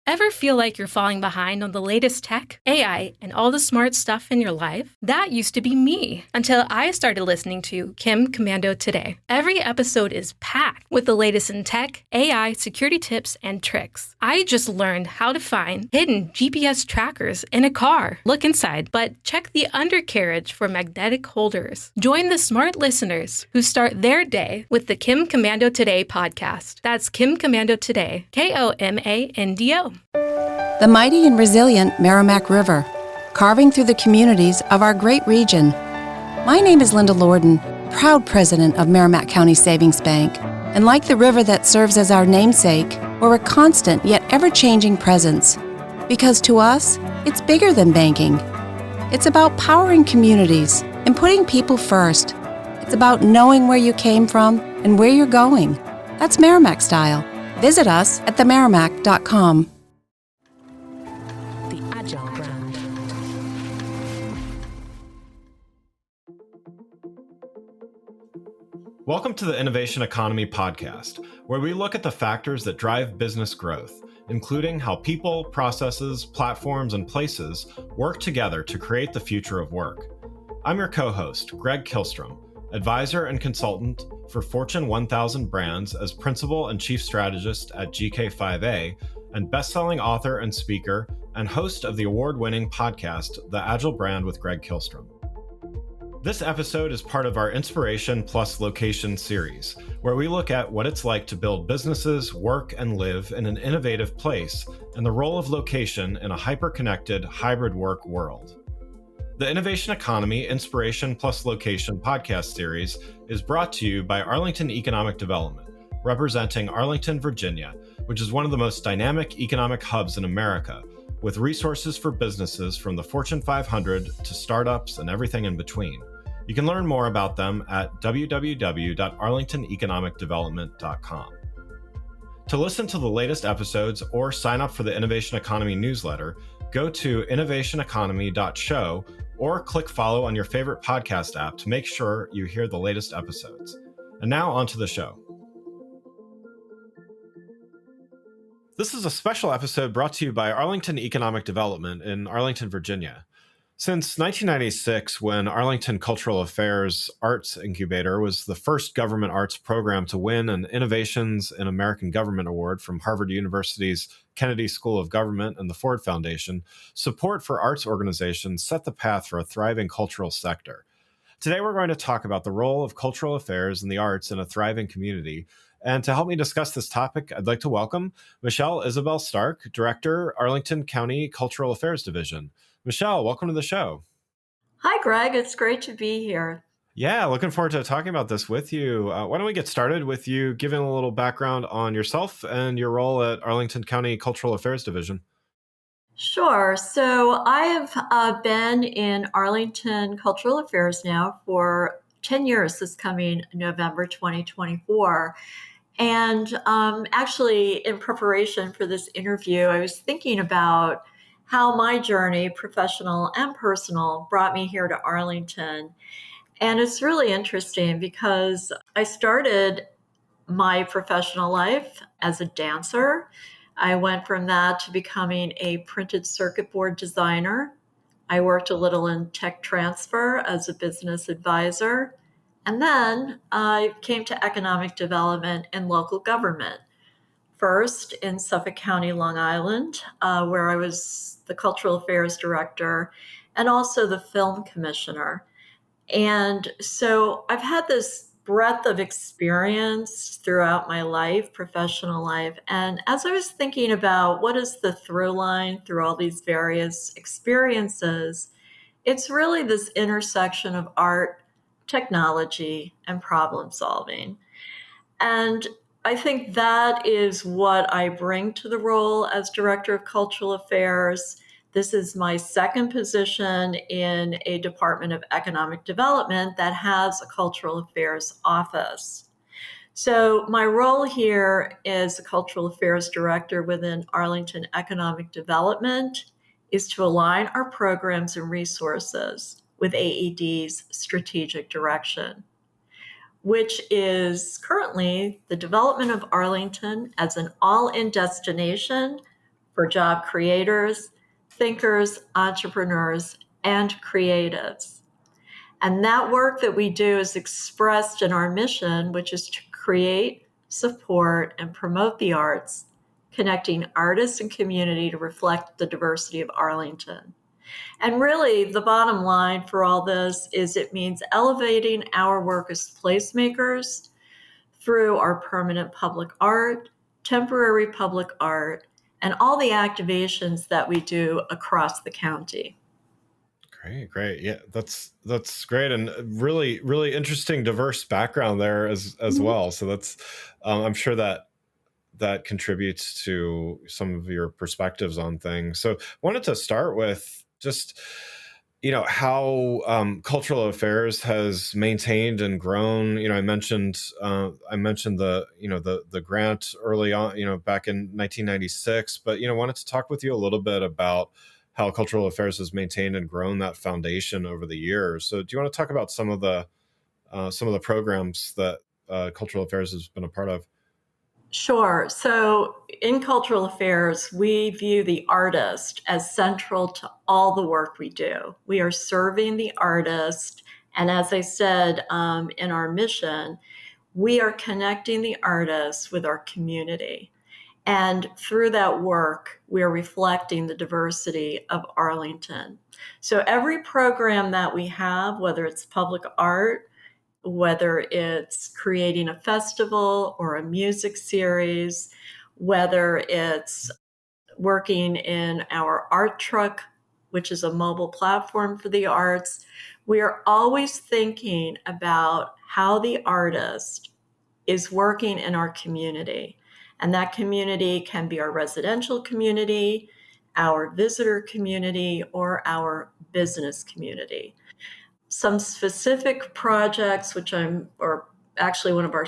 Ever feel like you're falling behind on the latest tech, AI, and all the smart stuff in your life? That used to be me until I started listening to Kim Commando Today. Every episode is packed with the latest in tech, AI, security tips, and tricks. I just learned how to find hidden GPS trackers in a car. Look inside, but check the undercarriage for magnetic holders. Join the smart listeners who start their day with the Kim Commando Today podcast. That's Kim Commando Today, KOMANDO. The mighty and resilient Merrimack River, carving through the communities of our great region. My name is Linda Lorden, proud president of Merrimack County Savings Bank, and like the river that serves as our namesake, we're a constant yet ever-changing presence. Because to us, it's bigger than banking. It's about powering communities and putting people first. It's about knowing where you came from and where you're going. That's Merrimack style. Visit us at themerrimack.com. Welcome to the Innovation Economy podcast, where we look at the factors that drive business growth, including how people, processes, platforms, and places work together to create the future of work. I'm your co-host, Greg Kihlstrom, advisor and consultant for Fortune 1000 brands as principal and chief strategist at GK5A, and best-selling author and speaker, and host of the award-winning podcast, The Agile Brand with Greg Kihlstrom. This episode is part of our Inspiration Plus Location series, where we look at what it's like to build businesses, work, and live in an innovative place, and the role of location in a hyper-connected, hybrid work world. The Innovation Economy Inspiration Plus Location podcast series is brought to you by Arlington Economic Development, representing Arlington, Virginia, which is one of the most dynamic economic hubs in America, with resources for businesses from the Fortune 500 to startups and everything in between. You can learn more about them at www.arlingtoneconomicdevelopment.com. To listen to the latest episodes or sign up for the Innovation Economy newsletter, go to innovationeconomy.show or click follow on your favorite podcast app to make sure you hear the latest episodes. And now on to the show. This is a special episode brought to you by Arlington Economic Development in Arlington, Virginia. Since 1996, when Arlington Cultural Affairs Arts Incubator was the first government arts program to win an Innovations in American Government Award from Harvard University's Kennedy School of Government and the Ford Foundation, support for arts organizations set the path for a thriving cultural sector. Today, we're going to talk about the role of cultural affairs and the arts in a thriving community. And to help me discuss this topic, I'd like to welcome Michelle Isabelle-Stark, Director, Arlington County Cultural Affairs Division. Michelle, welcome to the show. Hi, Greg. It's great to be here. Yeah, looking forward to talking about this with you. Why don't we get started with you giving a little background on yourself and your role at Arlington County Cultural Affairs Division? Sure. So I have been in Arlington Cultural Affairs now for 10 years this coming November 2024. And actually, in preparation for this interview, I was thinking about how my journey, professional and personal, brought me here to Arlington. And it's really interesting because I started my professional life as a dancer. I went from that to becoming a printed circuit board designer. I worked a little in tech transfer as a business advisor. And then I came to economic development and local government. First in Suffolk County, Long Island, where I was the Cultural Affairs Director and also the Film Commissioner. And so I've had this breadth of experience throughout my life, professional life. And as I was thinking about what is the through line through all these various experiences, it's really this intersection of art, technology, and problem solving. And I think that is what I bring to the role as Director of Cultural Affairs. This is my second position in a Department of Economic Development that has a Cultural Affairs office. So my role here as a Cultural Affairs Director within Arlington Economic Development is to align our programs and resources with AED's strategic direction, which is currently the development of Arlington as an all-in destination for job creators, thinkers, entrepreneurs, and creatives. And that work that we do is expressed in our mission, which is to create, support, and promote the arts, connecting artists and community to reflect the diversity of Arlington. And really, the bottom line for all this is it means elevating our work as placemakers through our permanent public art, temporary public art, and all the activations that we do across the county. Great. Yeah, that's great, and really, really interesting, diverse background there as well. So that's, I'm sure that contributes to some of your perspectives on things. So, wanted to start with just, how cultural affairs has maintained and grown. I mentioned the grant early on, back in 1996, but wanted to talk with you a little bit about how cultural affairs has maintained and grown that foundation over the years. So, do you want to talk about some of the programs that cultural affairs has been a part of? Sure. So in cultural affairs, we view the artist as central to all the work we do. We are serving the artist. And as I said in our mission, we are connecting the artist with our community. And through that work, we're reflecting the diversity of Arlington. So every program that we have, whether it's public art, whether it's creating a festival or a music series, whether it's working in our art truck, which is a mobile platform for the arts, we are always thinking about how the artist is working in our community. And that community can be our residential community, our visitor community, or our business community. Some specific projects, or actually one of our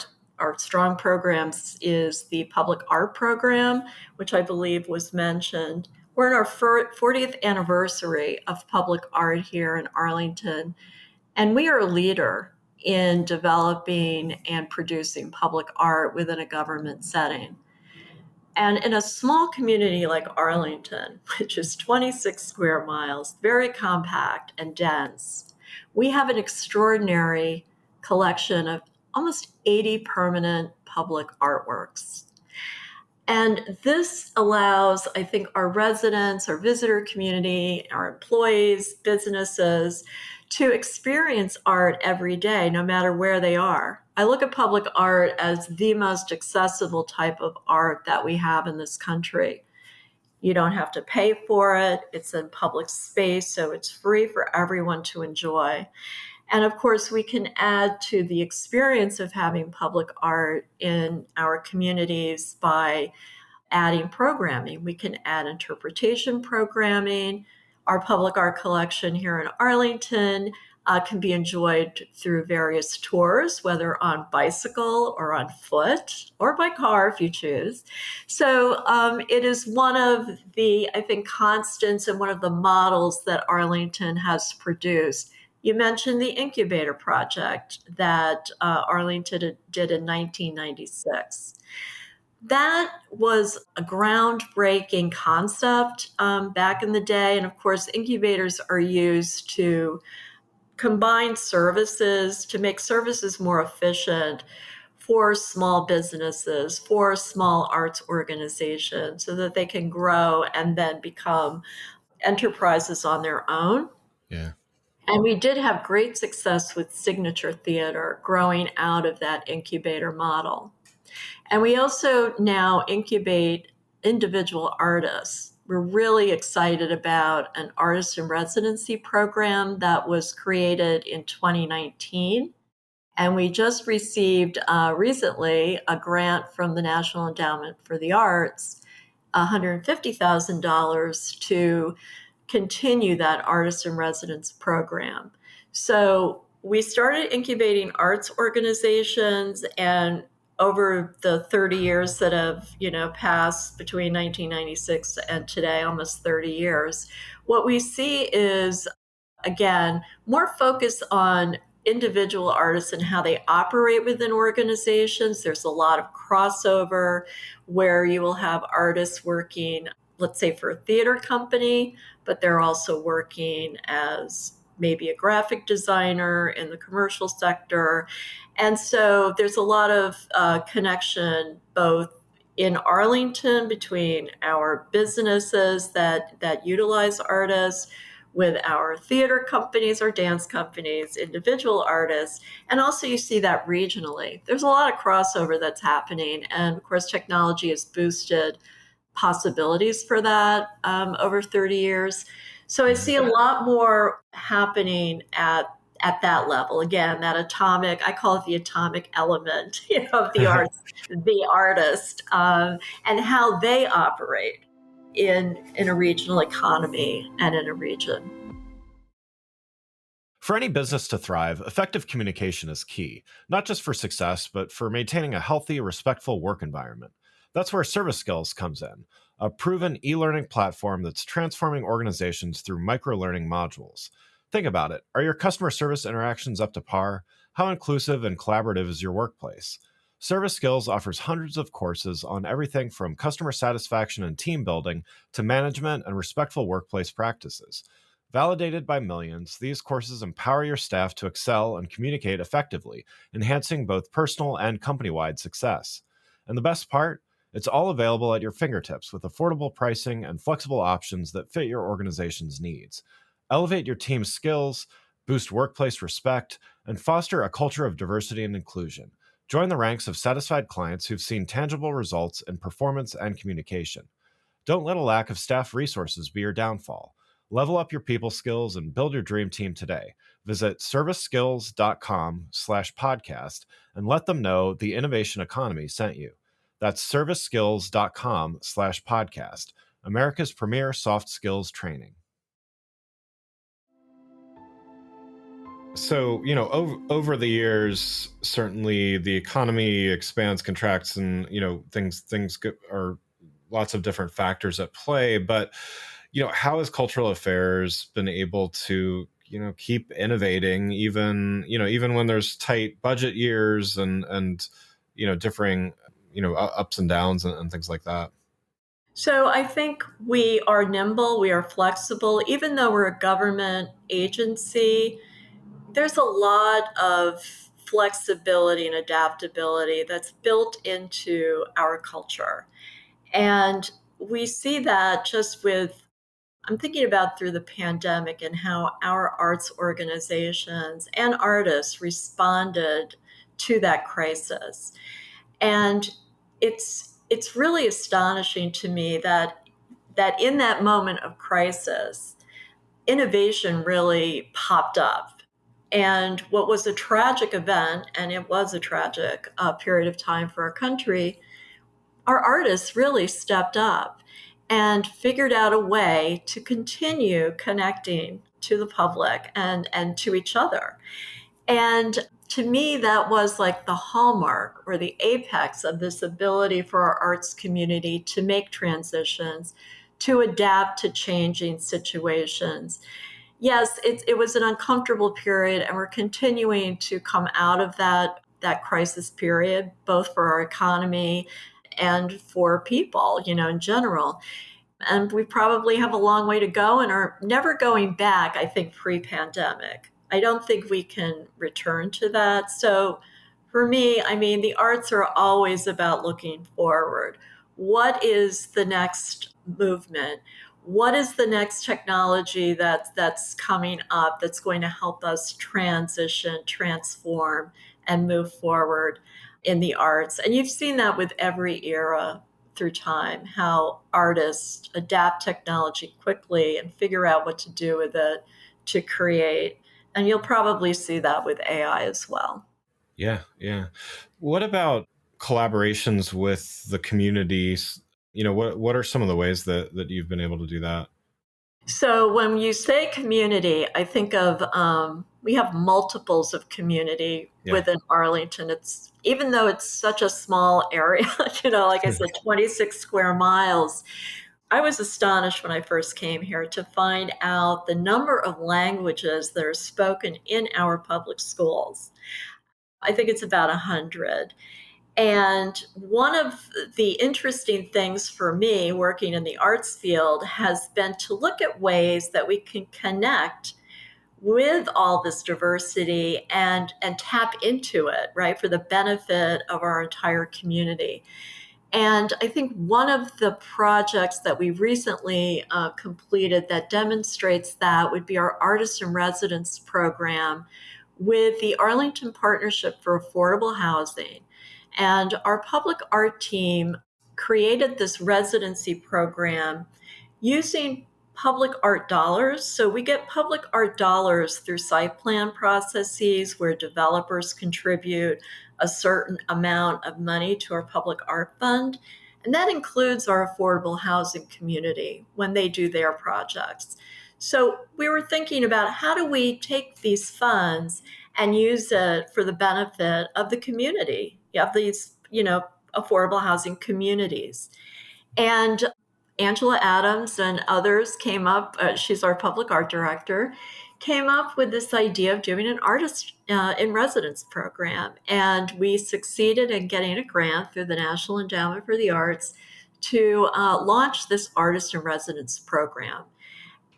strong programs is the public art program, which I believe was mentioned. We're in our 40th anniversary of public art here in Arlington, and we are a leader in developing and producing public art within a government setting. And in a small community like Arlington, which is 26 square miles, very compact and dense, we have an extraordinary collection of almost 80 permanent public artworks. And this allows, I think, our residents, our visitor community, our employees, businesses to experience art every day, no matter where they are. I look at public art as the most accessible type of art that we have in this country. You don't have to pay for it. It's in public space, so it's free for everyone to enjoy. And of course, we can add to the experience of having public art in our communities by adding programming. We can add interpretation programming. Our public art collection here in Arlington can be enjoyed through various tours, whether on bicycle or on foot or by car if you choose. So it is one of the, I think, constants and one of the models that Arlington has produced. You mentioned the Incubator project that Arlington did in 1996. That was a groundbreaking concept back in the day. And of course, incubators are used to combine services to make services more efficient for small businesses, for small arts organizations, so that they can grow and then become enterprises on their own. Yeah. And we did have great success with Signature Theater growing out of that incubator model. And we also now incubate individual artists. We're really excited about an artist in residency program that was created in 2019. And we just received recently a grant from the National Endowment for the Arts, $150,000 to continue that artist in residence program. So we started incubating arts organizations, and over the 30 years that have, passed between 1996 and today, almost 30 years, what we see is, again, more focus on individual artists and how they operate within organizations. There's a lot of crossover where you will have artists working let's say, for a theater company, but they're also working as maybe a graphic designer in the commercial sector. And so there's a lot of connection both in Arlington between our businesses that utilize artists, with our theater companies or dance companies, individual artists, and also you see that regionally. There's a lot of crossover that's happening, and of course technology has boosted possibilities for that over 30 years. So I see a lot more happening at that level. Again, that atomic, I call it the atomic element, of the arts, the artist, and how they operate in a regional economy and in a region. For any business to thrive, effective communication is key, not just for success, but for maintaining a healthy, respectful work environment. That's where Service Skills comes in, a proven e-learning platform that's transforming organizations through micro-learning modules. Think about it. Are your customer service interactions up to par? How inclusive and collaborative is your workplace? Service Skills offers hundreds of courses on everything from customer satisfaction and team building to management and respectful workplace practices. Validated by millions, these courses empower your staff to excel and communicate effectively, enhancing both personal and company-wide success. And the best part? It's all available at your fingertips with affordable pricing and flexible options that fit your organization's needs. Elevate your team's skills, boost workplace respect, and foster a culture of diversity and inclusion. Join the ranks of satisfied clients who've seen tangible results in performance and communication. Don't let a lack of staff resources be your downfall. Level up your people skills and build your dream team today. Visit serviceskills.com/podcast and let them know the Innovation Economy sent you. That's serviceskills.com/podcast, America's premier soft skills training. So, over the years, certainly the economy expands, contracts, and, things are lots of different factors at play. But, how has cultural affairs been able to, keep innovating even when there's tight budget years and differing, ups and downs and things like that? So I think we are nimble, we are flexible, even though we're a government agency. There's a lot of flexibility and adaptability that's built into our culture. And we see that just with, I'm thinking about through the pandemic and how our arts organizations and artists responded to that crisis. And it's really astonishing to me that in that moment of crisis, innovation really popped up. And what was a tragic event, and it was a tragic period of time for our country, our artists really stepped up and figured out a way to continue connecting to the public and to each other. And to me, that was like the hallmark or the apex of this ability for our arts community to make transitions, to adapt to changing situations. Yes, it was an uncomfortable period, and we're continuing to come out of that crisis period, both for our economy and for people, in general. And we probably have a long way to go and are never going back, I think, pre-pandemic. I don't think we can return to that. So for me, I mean, the arts are always about looking forward. What is the next movement? What is the next technology that's coming up that's going to help us transition, transform, and move forward in the arts? And you've seen that with every era through time, how artists adapt technology quickly and figure out what to do with it to create. And you'll probably see that with AI as well. Yeah, yeah. What about collaborations with the communities? What are some of the ways that you've been able to do that? So when you say community, I think of we have multiples of community Yeah. within Arlington. It's even though it's such a small area, like I said, 26 square miles. I was astonished when I first came here to find out the number of languages that are spoken in our public schools. I think it's about 100. And one of the interesting things for me working in the arts field has been to look at ways that we can connect with all this diversity and tap into it, right, for the benefit of our entire community. And I think one of the projects that we recently completed that demonstrates that would be our Artist in Residence program with the Arlington Partnership for Affordable Housing. And our public art team created this residency program using public art dollars. So we get public art dollars through site plan processes where developers contribute a certain amount of money to our public art fund. And that includes our affordable housing community when they do their projects. So we were thinking about how do we take these funds and use it for the benefit of the community, of these, affordable housing communities. And Angela Adams and others came up, she's our public art director, came up with this idea of doing an artist in residence program. And we succeeded in getting a grant through the National Endowment for the Arts to launch this artist in residence program.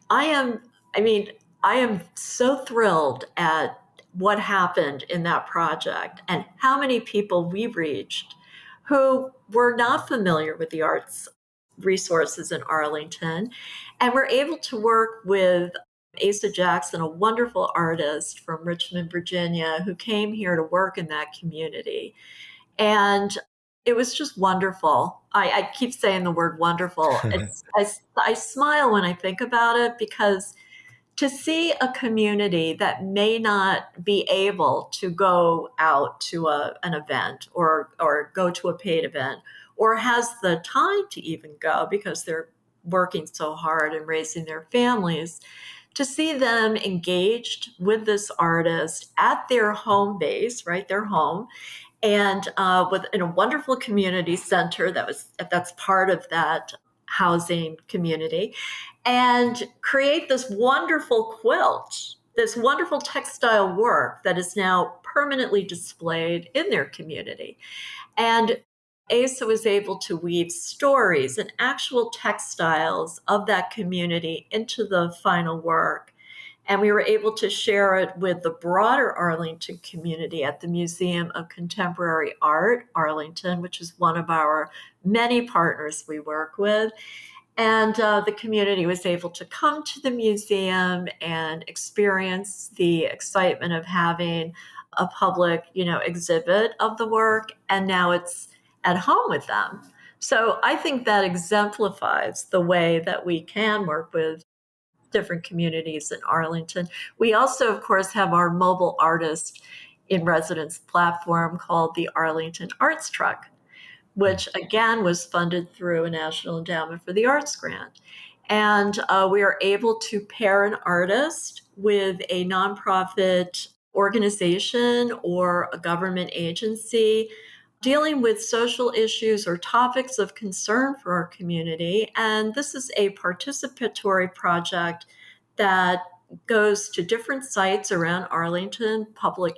I am, I mean, I am so thrilled at what happened in that project and how many people we reached who were not familiar with the arts resources in Arlington. And we're able to work with Asa Jackson, a wonderful artist from Richmond, Virginia, who came here to work in that community. And it was just wonderful. I keep saying the word wonderful. I smile when I think about it because to see a community that may not be able to go out to an event or go to a paid event or has the time to even go because they're working so hard and raising their families, to see them engaged with this artist at their home base, right, their home, and in a wonderful community center that's part of that housing community, and create this wonderful quilt, this wonderful textile work that is now permanently displayed in their community. And Asa was able to weave stories and actual textiles of that community into the final work. And we were able to share it with the broader Arlington community at the Museum of Contemporary Art, Arlington, which is one of our many partners we work with. And the community was able to come to the museum and experience the excitement of having a public, exhibit of the work. And now it's at home with them. So I think that exemplifies the way that we can work with different communities in Arlington. We also, of course, have our mobile artist in residence platform called the Arlington Arts Truck, which again was funded through a National Endowment for the Arts grant. And we are able to pair an artist with a nonprofit organization or a government agency dealing with social issues or topics of concern for our community. And this is a participatory project that goes to different sites around Arlington, public,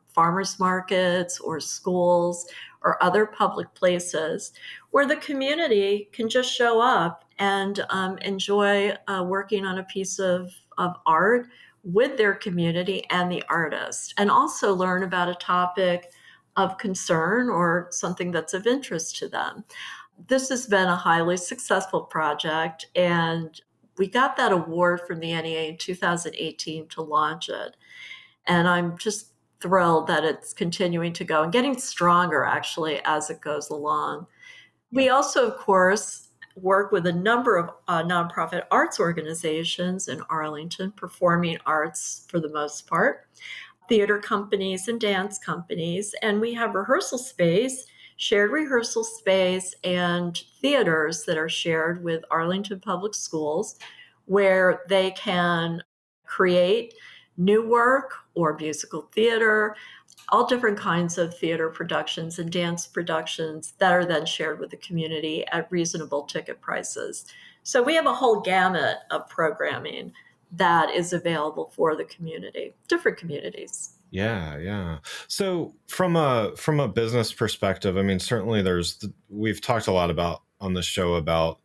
farmers markets or schools or other public places where the community can just show up and enjoy working on a piece of art with their community and the artist, and also learn about a topic of concern or something that's of interest to them. This has been a highly successful project, and we got that award from the NEA in 2018 to launch it. And I'm just thrilled that it's continuing to go and getting stronger actually as it goes along. We also, of course, work with a number of nonprofit arts organizations in Arlington, performing arts for the most part, theater companies and dance companies, and we have rehearsal space, shared rehearsal space, and theaters that are shared with Arlington Public Schools where they can create new work or musical theater, all different kinds of theater productions and dance productions that are then shared with the community at reasonable ticket prices. So we have a whole gamut of programming that is available for the community, different communities. Yeah, yeah. So from a business perspective, I mean, certainly we've talked a lot about on the show about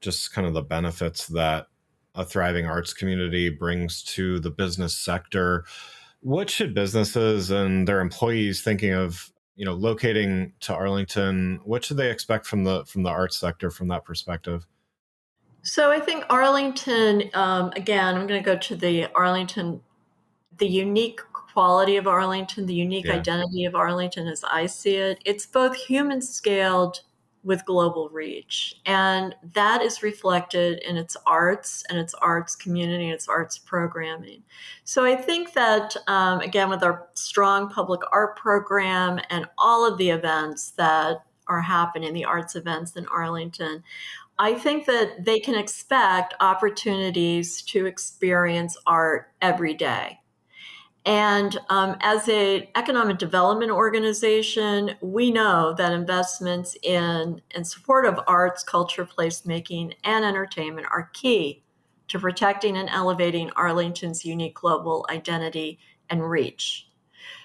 just kind of the benefits that a thriving arts community brings to the business sector. What should businesses and their employees thinking of, locating to Arlington, what should they expect from the arts sector from that perspective? So I think Arlington, again, I'm going to go to the unique quality of Arlington, the unique Yeah. identity of Arlington as I see it. It's both human scaled with global reach. And that is reflected in its arts and its arts community and its arts programming. So I think that, again, with our strong public art program and all of the events that are happening, the arts events in Arlington, I think that they can expect opportunities to experience art every day. And as an economic development organization, we know that investments in and support of arts, culture, placemaking, and entertainment are key to protecting and elevating Arlington's unique global identity and reach.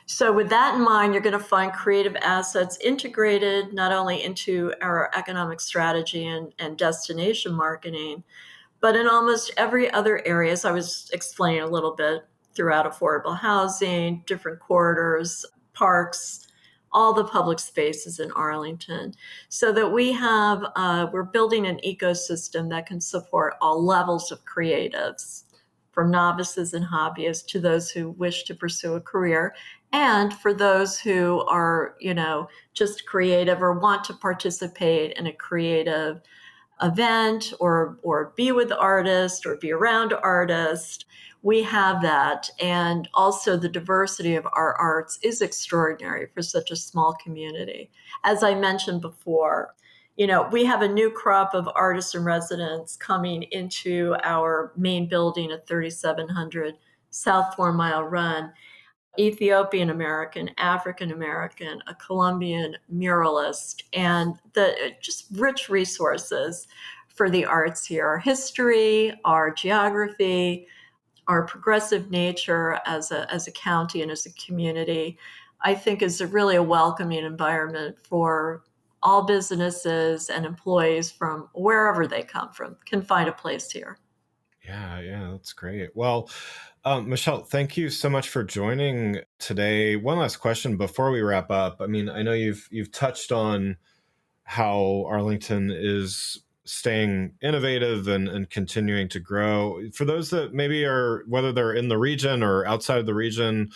So, with that in mind, you're going to find creative assets integrated not only into our economic strategy and destination marketing, but in almost every other area, as I was explaining a little bit throughout affordable housing, different corridors, parks, all the public spaces in Arlington, so that we're building an ecosystem that can support all levels of creatives, from novices and hobbyists to those who wish to pursue a career, and for those who are, just creative or want to participate in a creative event or be with artists or be around artists. We have that. And also the diversity of our arts is extraordinary for such a small community. As I mentioned before, we have a new crop of artists and residents coming into our main building at 3700 South 4 Mile Run. Ethiopian American, African American, a Colombian muralist, and the just rich resources for the arts here. Our history, our geography, our progressive nature as a county and as a community, I think is really a welcoming environment for all businesses and employees from wherever they come from can find a place here. Yeah, yeah, that's great. Well, Michelle, thank you so much for joining today. One last question before we wrap up. I mean, I know you've touched on how Arlington is staying innovative and continuing to grow. For those that maybe are, whether they're in the region or outside of the region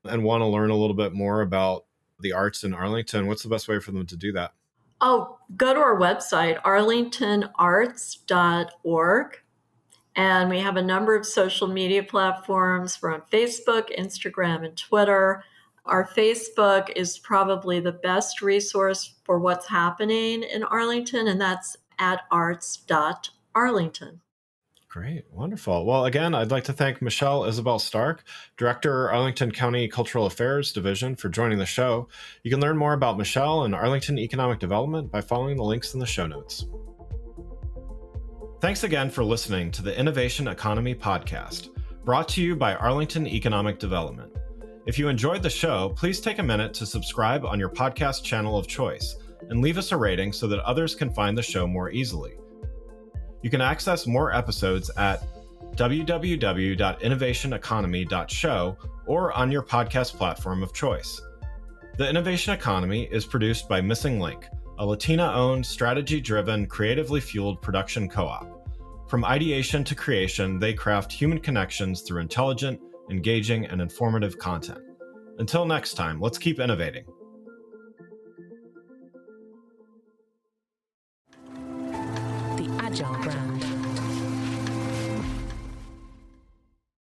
and want to learn a little bit more about the arts in Arlington, what's the best way for them to do that? Oh, go to our website, arlingtonarts.org. And we have a number of social media platforms. We're on Facebook, Instagram, and Twitter. Our Facebook is probably the best resource for what's happening in Arlington, and that's at arts.arlington. Great. Wonderful. Well, again, I'd like to thank Michelle Isabelle-Stark, Director, Arlington County Cultural Affairs Division, for joining the show. You can learn more about Michelle and Arlington Economic Development by following the links in the show notes. Thanks again for listening to the Innovation Economy Podcast, brought to you by Arlington Economic Development. If you enjoyed the show, please take a minute to subscribe on your podcast channel of choice and leave us a rating so that others can find the show more easily. You can access more episodes at www.innovationeconomy.show or on your podcast platform of choice. The Innovation Economy is produced by Missing Link, a Latina-owned, strategy-driven, creatively fueled production co-op. From ideation to creation, they craft human connections through intelligent, engaging, and informative content. Until next time, let's keep innovating. The Agile brand.